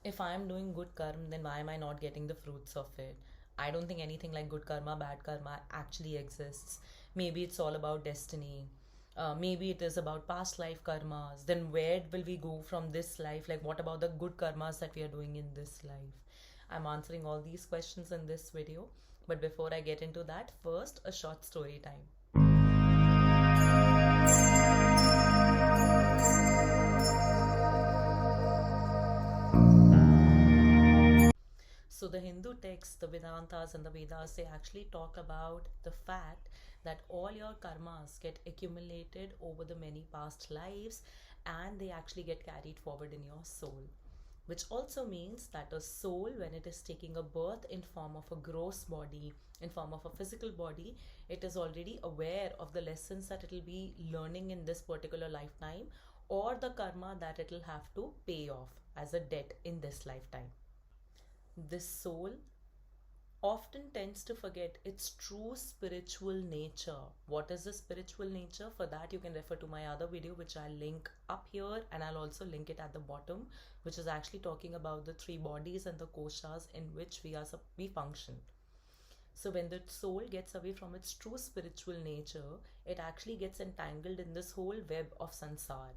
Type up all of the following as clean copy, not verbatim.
If I'm doing good karma, then why am I not getting the fruits of it? I don't think anything like good karma, bad karma actually exists. Maybe it's all about destiny. Maybe it is about past life karmas. Then where will we go from this life? Like, what about the good karmas that we are doing in this life? I'm answering all these questions in this video. But before I get into that, first a short story time. So the Hindu texts, the Vedantas and the Vedas, they actually talk about the fact that all your karmas get accumulated over the many past lives and they actually get carried forward in your soul. Which also means that a soul, when it is taking a birth in form of a gross body, in form of a physical body, it is already aware of the lessons that it will be learning in this particular lifetime or the karma that it will have to pay off as a debt in this lifetime. This soul often tends to forget its true spiritual nature. What is the spiritual nature? For that, you can refer to my other video, which I'll link up here and I'll also link it at the bottom, which is actually talking about the three bodies and the koshas in which we function. So when the soul gets away from its true spiritual nature, it actually gets entangled in this whole web of sansar.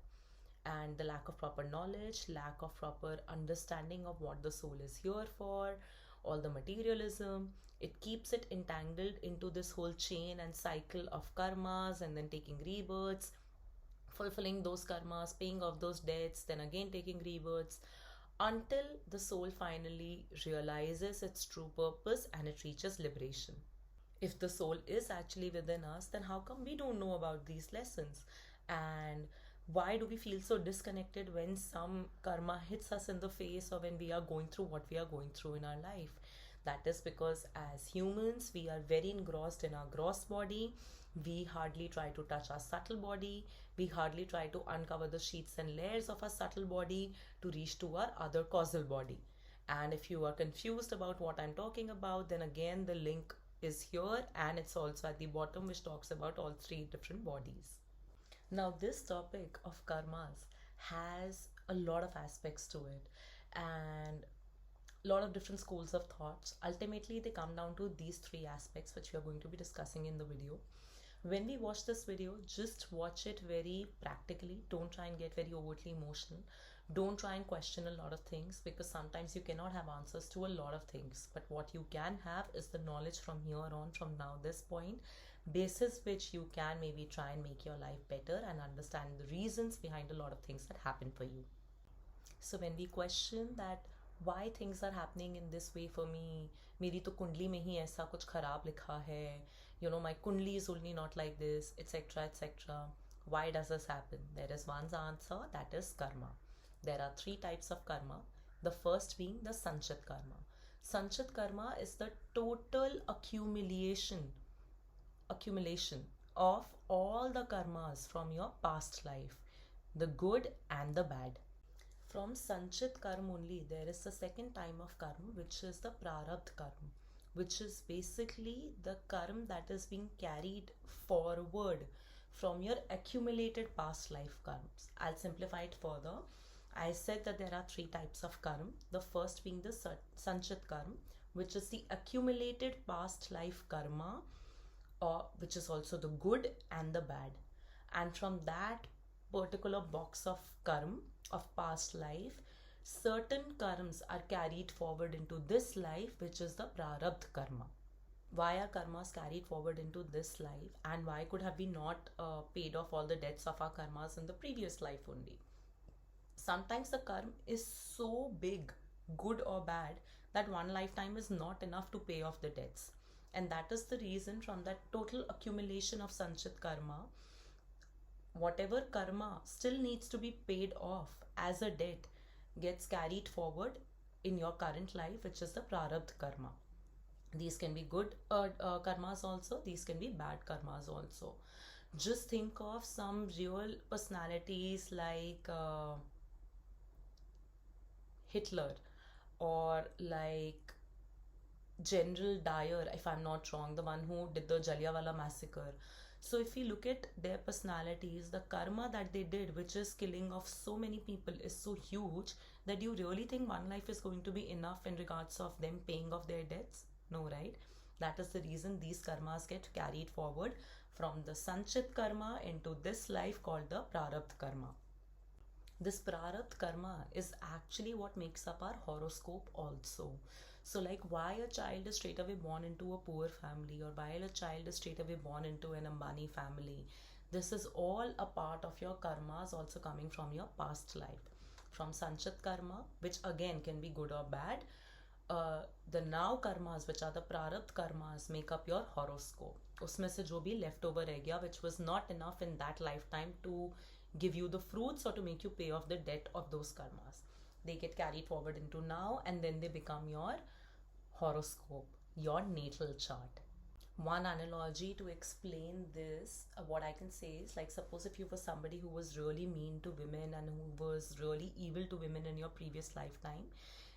And the lack of proper knowledge, lack of proper understanding of what the soul is here for, all the materialism, it keeps it entangled into this whole chain and cycle of karmas and then taking rebirths, fulfilling those karmas, paying off those debts, then again taking rebirths until the soul finally realizes its true purpose and it reaches liberation. If the soul is actually within us, then how come we don't know about these lessons? And why do we feel so disconnected when some karma hits us in the face or when we are going through what we are going through in our life? That is because as humans, we are very engrossed in our gross body. We hardly try to touch our subtle body. We hardly try to uncover the sheets and layers of our subtle body to reach to our other causal body. And if you are confused about what I'm talking about, then again, the link is here and it's also at the bottom, which talks about all three different bodies. Now, this topic of karmas has a lot of aspects to it and a lot of different schools of thoughts. Ultimately, they come down to these three aspects, which we are going to be discussing in the video. When we watch this video, just watch it very practically. Don't try and get very overtly emotional. Don't try and question a lot of things because sometimes you cannot have answers to a lot of things. But what you can have is the knowledge from here on, from now, this point, basis which you can maybe try and make your life better and understand the reasons behind a lot of things that happen for you. So when we question that why things are happening in this way for me, मेरी तो कुंडली में ही ऐसा कुछ खराब लिखा है, my kundli is only not like this, etc., etc. Why does this happen? There is one answer, that is karma. There are three types of karma. The first being the sanchit karma. Sanchit karma is the total accumulation of all the karmas from your past life, the good and the bad. From Sanchit Karma only, there is a second time of karma, which is the Prarabdha karma, which is basically the karma that is being carried forward from your accumulated past life karmas. I'll simplify it further. I said that there are three types of karma. The first being the Sanchit karma, which is the accumulated past life karma, or which is also the good and the bad. And from that particular box of karma of past life, certain karmas are carried forward into this life, which is the prarabdha karma. Why are karmas carried forward into this life, and why could have we not paid off all the debts of our karmas in the previous life only? Sometimes the karma is so big, good or bad, that one lifetime is not enough to pay off the debts. And that is the reason, from that total accumulation of sanchit karma, whatever karma still needs to be paid off as a debt gets carried forward in your current life, which is the prarabdha karma. These can be good karmas also, these can be bad karmas also. Just think of some real personalities like Hitler, or like General Dyer, if I'm not wrong, the one who did the Jallianwala massacre. So if you look at their personalities, the karma that they did, which is killing of so many people, is so huge that you really think one life is going to be enough in regards of them paying off their debts? No, right? That is the reason these karmas get carried forward from the sanchit karma into this life called the prarabdha karma. This prarabdha karma is actually what makes up our horoscope also. So like why a child is straight away born into a poor family, or why a child is straight away born into an Ambani family, this is all a part of your karmas also coming from your past life, from sanchit karma, which again can be good or bad. The now karmas, which are the prarabdha karmas, make up your horoscope. उसमें से जो भी left over रह गया, which was not enough in that lifetime to give you the fruits or to make you pay off the debt of those karmas, they get carried forward into now, and then they become your horoscope, your natal chart. One analogy to explain this, what I can say is, like, suppose if you were somebody who was really mean to women and who was really evil to women in your previous lifetime,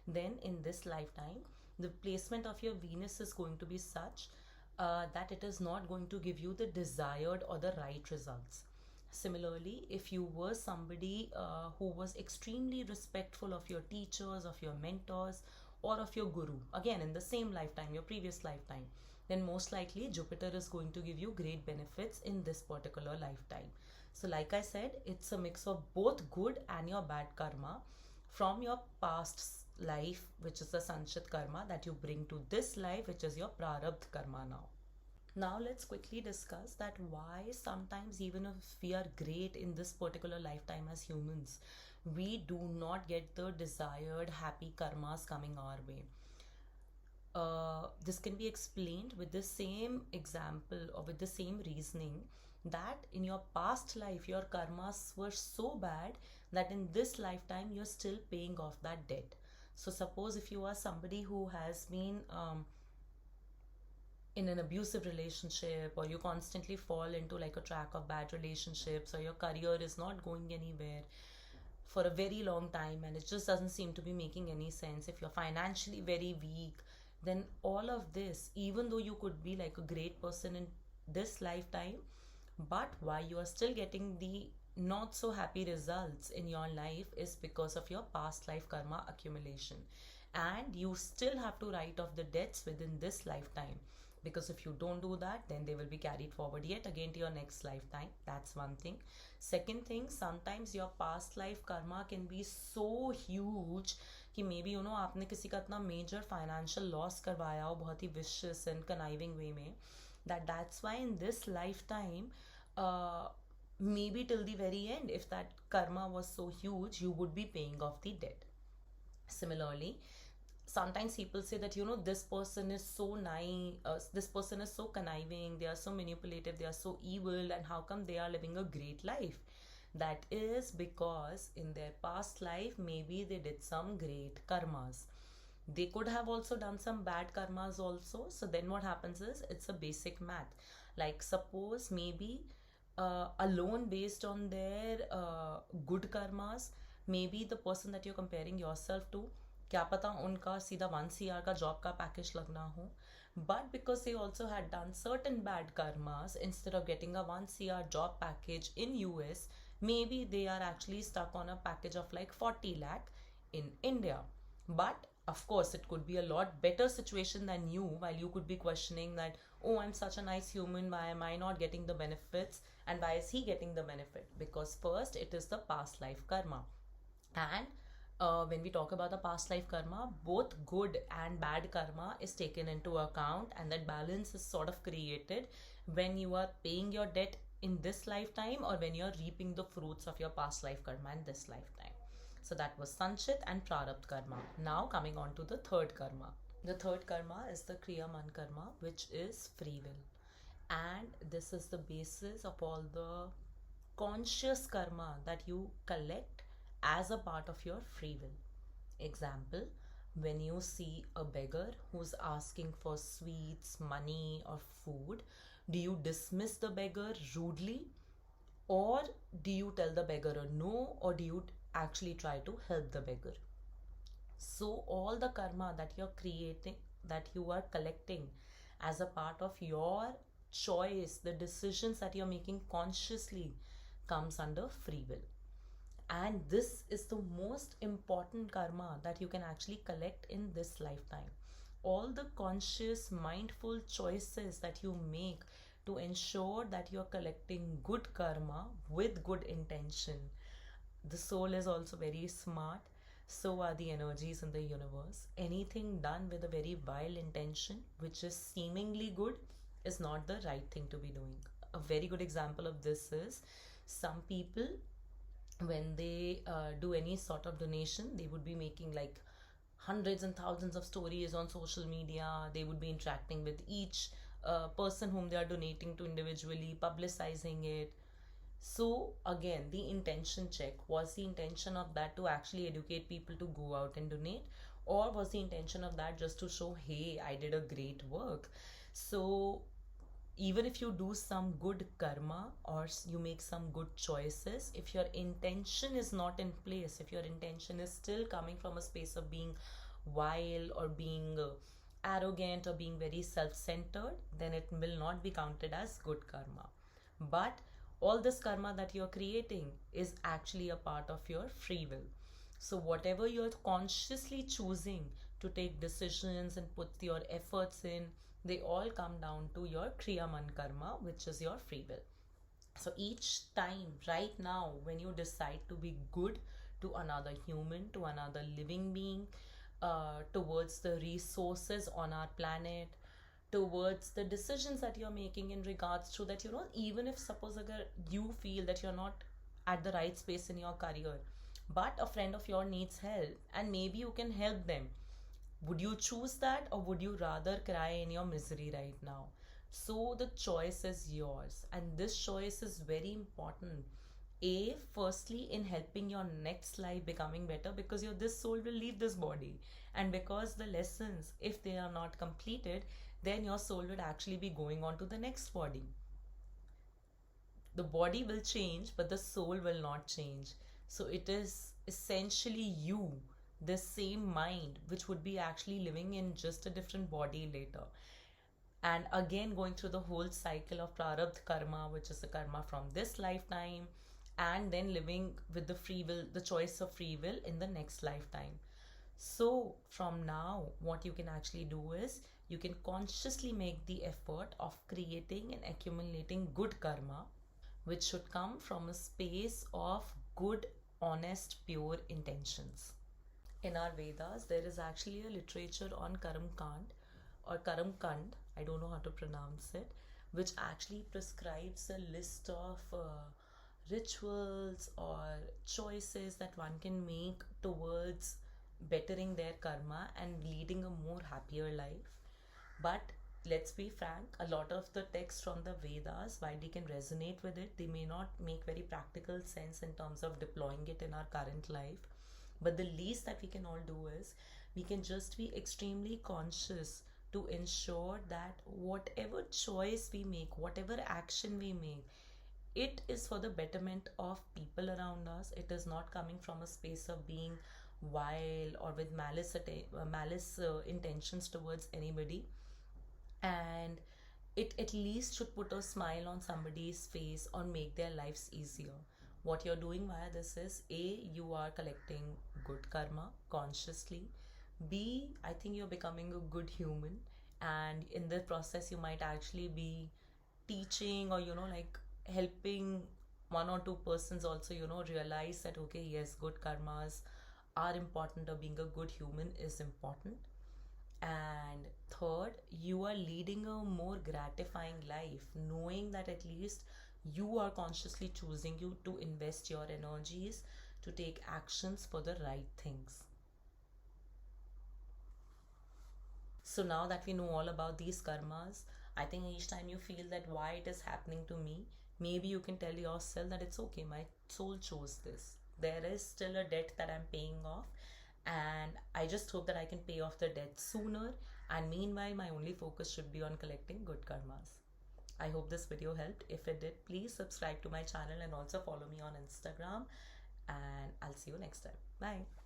then in this lifetime the placement of your Venus is going to be such that it is not going to give you the desired or the right results. Similarly, if you were somebody who was extremely respectful of your teachers, of your mentors, or of your guru, again in the same lifetime, your previous lifetime, then most likely Jupiter is going to give you great benefits in this particular lifetime. So like I said, it's a mix of both good and your bad karma from your past life, which is the sanchit karma, that you bring to this life, which is your prarabdha karma now. Now let's quickly discuss that why sometimes even if we are great in this particular lifetime as humans, we do not get the desired happy karmas coming our way. This can be explained with the same example or with the same reasoning, that in your past life your karmas were so bad that in this lifetime you're still paying off that debt. So suppose if you are somebody who has been in an abusive relationship, or you constantly fall into like a track of bad relationships, or your career is not going anywhere for a very long time and it just doesn't seem to be making any sense, if you're financially very weak, then all of this, even though you could be like a great person in this lifetime, but why you are still getting the not so happy results in your life is because of your past life karma accumulation, and you still have to write off the debts within this lifetime, because if you don't do that, then they will be carried forward yet again to your next lifetime. That's one thing. Second thing, sometimes your past life karma can be so huge कि maybe आपने किसी का इतना major financial loss करवाया हो बहुत ही vicious and conniving way में, that's why in this lifetime maybe till the very end, if that karma was so huge, you would be paying off the debt. Similarly, sometimes people say that this person is so nice, this person is so conniving, they are so manipulative, they are so evil, and how come they are living a great life? That is because in their past life maybe they did some great karmas. They could have also done some bad karmas also. So then what happens is, it's a basic math. Like suppose maybe alone based on their good karmas, maybe the person that you're comparing yourself to, क्या पता उनका सीधा 1 CR का job का package लगना हो, but because they also had done certain bad karmas, instead of getting a 1 CR job package in US, maybe they are actually stuck on a package of like 40 lakh in India. But of course it could be a lot better situation than you, while you could be questioning that, oh, I'm such a nice human, why am I not getting the benefits, and why is he getting the benefit? Because first it is the past life karma, and when we talk about the past life karma, both good and bad karma is taken into account, and that balance is sort of created when you are paying your debt in this lifetime, or when you are reaping the fruits of your past life karma in this lifetime. So that was sanchit and prarabdha karma. Now coming on to the third karma. The third karma is the Kcamya karma, which is free will, and this is the basis of all the conscious karma that you collect as a part of your free will. Example, when you see a beggar who's asking for sweets, money, or food, do you dismiss the beggar rudely, or do you tell the beggar a no, or do you actually try to help the beggar? So all the karma that you're creating, that you are collecting as a part of your choice, the decisions that you're making consciously comes under free will. And this is the most important karma that you can actually collect in this lifetime. All the conscious, mindful choices that you make to ensure that you're collecting good karma with good intention. The soul is also very smart, so are the energies in the universe. Anything done with a very vile intention, which is seemingly good, is not the right thing to be doing. A very good example of this is some people, when they do any sort of donation, they would be making like hundreds and thousands of stories on social media. They would be interacting with each person whom they are donating to individually, publicizing it. So again, the intention check, was the intention of that to actually educate people to go out and donate, or was the intention of that just to show, hey, I did a great work? So even if you do some good karma or you make some good choices, if your intention is not in place, if your intention is still coming from a space of being vile or being arrogant or being very self-centered, then it will not be counted as good karma. But all this karma that you're creating is actually a part of your free will. So whatever you're consciously choosing to take decisions and put your efforts in, they all come down to your Kriyaman karma, which is your free will. So each time, right now, when you decide to be good to another human, to another living being, towards the resources on our planet, towards the decisions that you're making in regards to that, even if suppose agar you feel that you're not at the right space in your career, but a friend of yours needs help and maybe you can help them, would you choose that, or would you rather cry in your misery right now? So the choice is yours, and this choice is very important. A, firstly, in helping your next life becoming better, because your this soul will leave this body, and because the lessons, if they are not completed, then your soul would actually be going on to the next body. The body will change, but the soul will not change. So it is essentially you, the same mind, which would be actually living in just a different body later. And again, going through the whole cycle of prarabdha karma, which is the karma from this lifetime, and then living with the free will, the choice of free will in the next lifetime. So, from now, what you can actually do is you can consciously make the effort of creating and accumulating good karma, which should come from a space of good, honest, pure intentions. In our Vedas, there is actually a literature on Karam Kand or Karam Kand, I don't know how to pronounce it, which actually prescribes a list of rituals or choices that one can make towards bettering their karma and leading a more happier life. But let's be frank, a lot of the text from the Vedas, while we can resonate with it, they may not make very practical sense in terms of deploying it in our current life. But the least that we can all do is we can just be extremely conscious to ensure that whatever choice we make, whatever action we make, it is for the betterment of people around us. It is not coming from a space of being vile or with malice intentions towards anybody. And it at least should put a smile on somebody's face or make their lives easier. What you're doing via this is, A, you are collecting good karma consciously. B, I think you're becoming a good human, and in the process you might actually be teaching or like helping one or two persons also realize that, okay, yes, good karmas are important, or being a good human is important. And third, you are leading a more gratifying life, knowing that at least you are consciously choosing you to invest your energies to take actions for the right things. So now that we know all about these karmas, I think each time you feel that why it is happening to me, maybe you can tell yourself that it's okay, my soul chose this. There is still a debt that I'm paying off, and I just hope that I can pay off the debt sooner. And meanwhile, my only focus should be on collecting good karmas. I hope this video helped. If it did, please subscribe to my channel and also follow me on Instagram. And I'll see you next time. Bye.